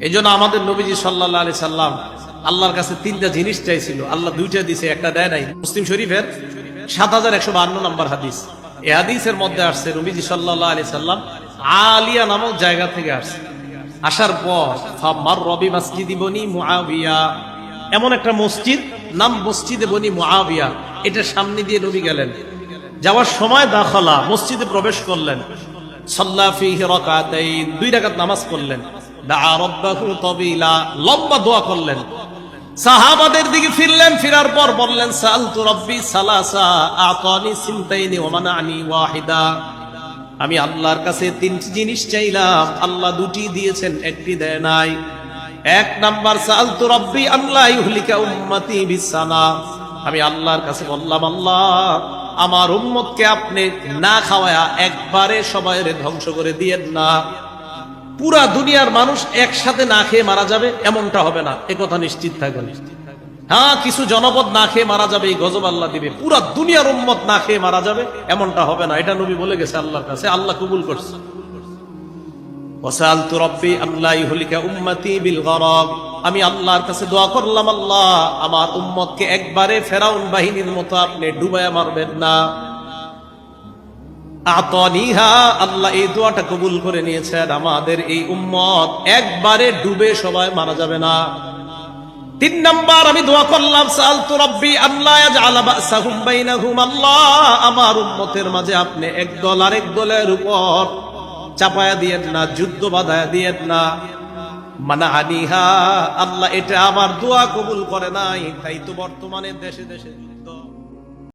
এই জন্য আমাদের নবীজি সাল্লাল্লাহু আলাইহি সাল্লাম আল্লাহর কাছে তিনটা জিনিস চাইছিল, আল্লাহ দুইটা দিছে, একটা দেয় নাই। মুসলিম শরীফের ৭১৫২ নম্বর হাদিস। এই হাদিসের মধ্যে আসছে নবীজি সাল্লাল্লাহু আলাইহি সাল্লাম আলিয়া নামক জায়গা থেকে আসছে। আসার পর ফামার রবি মসজিদ বনি মুআবিয়া, এমন একটা মসজিদ নাম মসজিদে বনি মুআবিয়া, এটার সামনে দিয়ে নবী গেলেন। যাওয়ার সময় দাখালা, মসজিদে প্রবেশ করলেন। সাল্লা ফীহি রাকাতাইন, 2 রাকাত নামাজ পড়লেন। দাআ রাব্বাহু তাবিলা, লম্বা দোয়া করলেন। সাহাবাদের দিকে ফিরলেন, ফিরার পর বললেন সাআলতু রাব্বি সালাসা আতানি সিনতাইনি ওয়া মানানি ওয়াহিদা, আমি আল্লাহর কাছে 3টি জিনিস চাইলাম, আল্লাহ 2টি দিয়েছেন, 1টি দেয় নাই। 1 নাম্বার সাআলতু রাব্বি আল্লা ইউহলিকা উম্মতি বিসানা, আমি আল্লাহর কাছে বললাম আল্লাহ আমার উম্মতকে আপনি না খাওয়ায়া একবারে সবাইরে ধ্বংস করে দিয়েন না। পুরা দুনিয়ার মানুষ একসাথে না খেয়ে মারা যাবে এমনটা হবে না, একথা নিশ্চিত থাকবেন। হ্যাঁ, কিছু জনপদ না খেয়ে মারা যাবে, এই গজব আল্লাহ দিবে। পুরা দুনিয়ার উম্মত না খেয়ে মারা যাবে এমনটা হবে না, এটা নবী বলে গেছে আল্লাহর কাছে, আল্লাহ কবুল করছে। ওয়াসালতু রাব্বি আল্লা ইউহলিকা উম্মতি বিল গরাব, আমি আল্লাহর কাছে দোয়া করলাম আল্লাহ আমার উম্মতকে একবারে ফেরাউন বাহিনীর মতো আপনি ডুবায়া মারবেন না। আতানিহা, আল্লাহ এই দোয়াটা কবুল করে নিয়েছেন, আমাদের এই উম্মত একবারে ডুবে সবাই মারা যাবে না। 3 নাম্বার আমি দোয়া করলাম সাআলতু রাব্বি আল্লা ইয়াজআলা বাসাহুম বাইনাহুম, আল্লাহ আমার উম্মতের মাঝে আপনি এক দল আরেক দলের উপর চাপায়া দিয়েন না, যুদ্ধ বাধায়া দিয়েন না। মানাহানিহা, আল্লাহ এটা আমার দোয়া কবুল করে নাই, তাই তো বর্তমানে দেশে দেশে